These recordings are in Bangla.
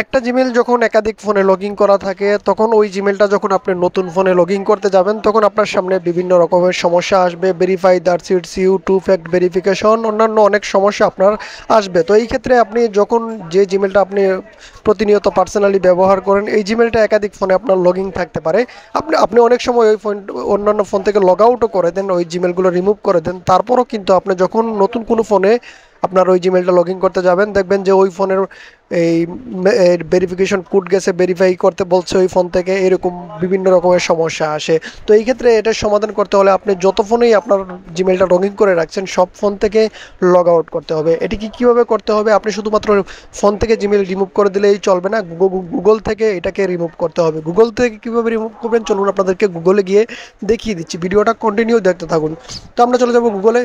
একটা জিমেইল যখন একাধিক ফোনে লগইন করা থাকে তখন ওই জিমেইলটা যখন আপনি নতুন ফোনে লগইন করতে যাবেন তখন আপনার সামনে বিভিন্ন রকমের সমস্যা আসবে। Verify that's it's you, two fact verification, অন্যান্য অনেক সমস্যা আপনার আসবে। তো এই ক্ষেত্রে আপনি যখন যে জিমেইলটা আপনি প্রতিনিয়ত পার্সোনালি ব্যবহার করেন এই জিমেইলটা একাধিক ফোনে আপনার লগইন থাকতে পারে। আপনি আপনি অনেক সময় ওই ফোন অন্যান্য ফোন থেকে লগ আউটও করে দেন, ওই জিমেইলগুলো রিমুভ করে দেন, তারপরও কিন্তু আপনি যখন নতুন কোনো ফোনে আপনার ওই জিমেলটা লগ ইন করতে যাবেন দেখবেন যে ওই ফোনের এই ভেরিফিকেশন কোড গেছে, ভেরিফাই করতে বলছে ওই ফোন থেকে, এরকম বিভিন্ন রকমের সমস্যা আসে। তো এই ক্ষেত্রে এটার সমাধান করতে হলে আপনি যত ফোনেই আপনার জিমেলটা লগ ইন করে রাখছেন সব ফোন থেকে লগ আউট করতে হবে। এটি কীভাবে করতে হবে, আপনি শুধুমাত্র ফোন থেকে জিমেল রিমুভ করে দিলেই চলবে না, গুগল থেকে এটাকে রিমুভ করতে হবে। গুগল থেকে কীভাবে রিমুভ করবেন চলুন আপনাদেরকে গুগলে গিয়ে দেখিয়ে দিচ্ছি, ভিডিওটা কন্টিনিউ দেখতে থাকুন। তো আমরা চলে যাব গুগলে।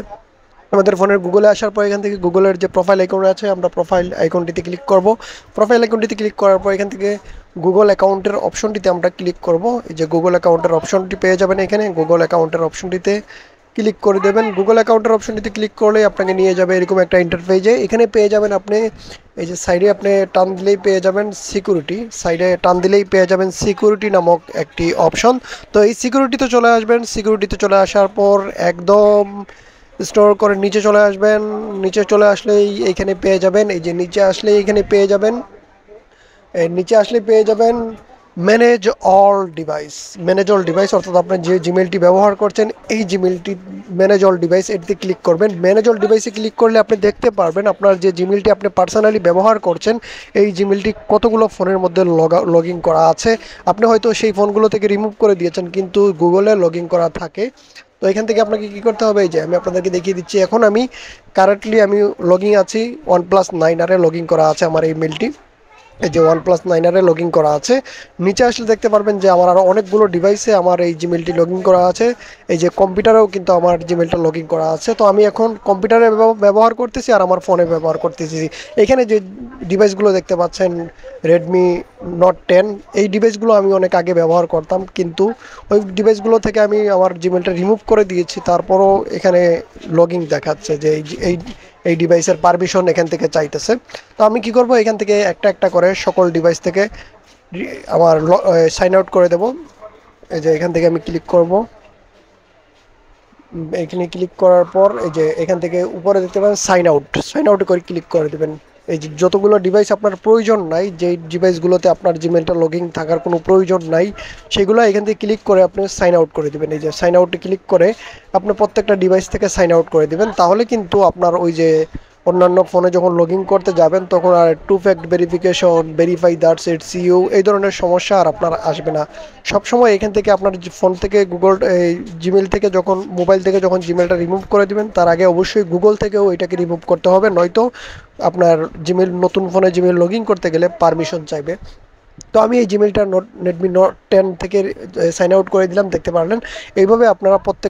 আমাদের ফোনের গুগলে আসার পর এখান থেকে গুগলের যে প্রোফাইল আইকন আছে আমরা প্রোফাইল আইকনটিতে ক্লিক করব। প্রোফাইল আইকনটিতে ক্লিক করার পর এখান থেকে গুগল অ্যাকাউন্টের অপশনটিতে আমরা ক্লিক করব। এই যে গুগল অ্যাকাউন্টের অপশনটি পেয়ে যাবেন, এখানে গুগল অ্যাকাউন্টের অপশনটিতে ক্লিক করে দেবেন। গুগল অ্যাকাউন্টের অপশনটিতে ক্লিক করলে আপনাকে নিয়ে যাবে এরকম একটা ইন্টারফেসে। এখানে পেয়ে যাবেন আপনি এই যে সাইডে আপনি টান দিলেই পেয়ে যাবেন সিকিউরিটি, সাইডে টান দিলেই পেয়ে যাবেন সিকিউরিটি নামক একটি অপশন। তো এই সিকিউরিটিতে চলে আসবেন। সিকিউরিটিতে চলে আসার পর একদম স্টোর করে নিচে চলে আসবেন। নিচে চলে আসলেই এইখানে পেয়ে যাবেন, এই যে নিচে আসলে এইখানে পেয়ে যাবেন, এই নিচে আসলে পেয়ে যাবেন manage all device. Manage all device অর্থাৎ আপনার যে জিমেলটি ব্যবহার করছেন এই জিমেলটি ম্যানেজ অল ডিভাইস, এটিতে ক্লিক করবেন। ম্যানেজ অল ডিভাইসে ক্লিক করলে আপনি দেখতে পারবেন আপনার যে জিমেলটি আপনি পার্সোনালি ব্যবহার করছেন এই জিমেলটি কতগুলো ফোনের মধ্যে লগ ইন করা আছে। আপনি হয়তো সেই ফোনগুলো থেকে রিমুভ করে দিয়েছেন কিন্তু গুগলে লগ ইন করা থাকে। তো এখান থেকে আপনাকে কী করতে হবে, এই যে আমি আপনাদেরকে দেখিয়ে দিচ্ছি। এখন আমি কারেন্টলি আমি লগ ইন আছি, OnePlus 9R লগ ইন করা আছে আমার এই মেলটি। এই যে OnePlus 9R লগ ইন করা আছে। নিচে আসলে দেখতে পারবেন যে আমার আরও অনেকগুলো ডিভাইসে আমার এই জিমেলটি লগ ইন করা আছে। এই যে কম্পিউটারেও কিন্তু আমার জিমেলটা লগ ইন করা আছে। তো আমি এখন কম্পিউটারে ব্যবহার করতেছি আর আমার ফোনে ব্যবহার করতেছি। এখানে যে ডিভাইসগুলো দেখতে পাচ্ছেন Redmi Note 10, এই ডিভাইসগুলো আমি অনেক আগে ব্যবহার করতাম কিন্তু ওই ডিভাইসগুলো থেকে আমি আমার জিমেলটা রিমুভ করে দিয়েছি, তারপরও এখানে লগ ইন দেখাচ্ছে যে এই এই ডিভাইসের পারমিশন এখান থেকে চাইতেছে। তো আমি কি করব, এখান থেকে একটা একটা করে সকল ডিভাইস থেকে আমার সাইন আউট করে দেব। এই যে এখান থেকে আমি ক্লিক করব। এখানে ক্লিক করার পর এই যে এখান থেকে উপরে দেখতে পাবেন সাইন আউট করে ক্লিক করে দেবেন। এই যে যতগুলো ডিভাইস আপনার প্রয়োজন নাই, যেই ডিভাইসগুলোতে আপনার জিমেলটা লগ ইন থাকার কোনো প্রয়োজন নাই সেগুলো এখান থেকে ক্লিক করে আপনি সাইন আউট করে দেবেন। এই যে সাইন আউটে ক্লিক করে আপনি প্রত্যেকটা ডিভাইস থেকে সাইন আউট করে দেবেন, তাহলে কিন্তু আপনার ওই যে অন্যান্য ফোনে যখন লগ ইন করতে যাবেন তখন আর to fact verification, verify that's it's you এই ধরনের সমস্যা আর আপনার আসবে না। সবসময় এখান থেকে আপনার ফোন থেকে গুগল জিমেল থেকে যখন মোবাইল থেকে যখন জিমেলটা রিমুভ করে দিবেন তার আগে অবশ্যই গুগল থেকেও এটাকে রিমুভ করতে হবে, নয়তো আপনার জিমেল নতুন ফোনে জিমেল লগ ইন করতে গেলে পারমিশন চাইবে। তো আমি এই জিমেলটা Redmi Note 10 থেকে সাইন আউট করে দিলাম, দেখতে পারলেন। এইভাবে আপনারা প্রত্যেক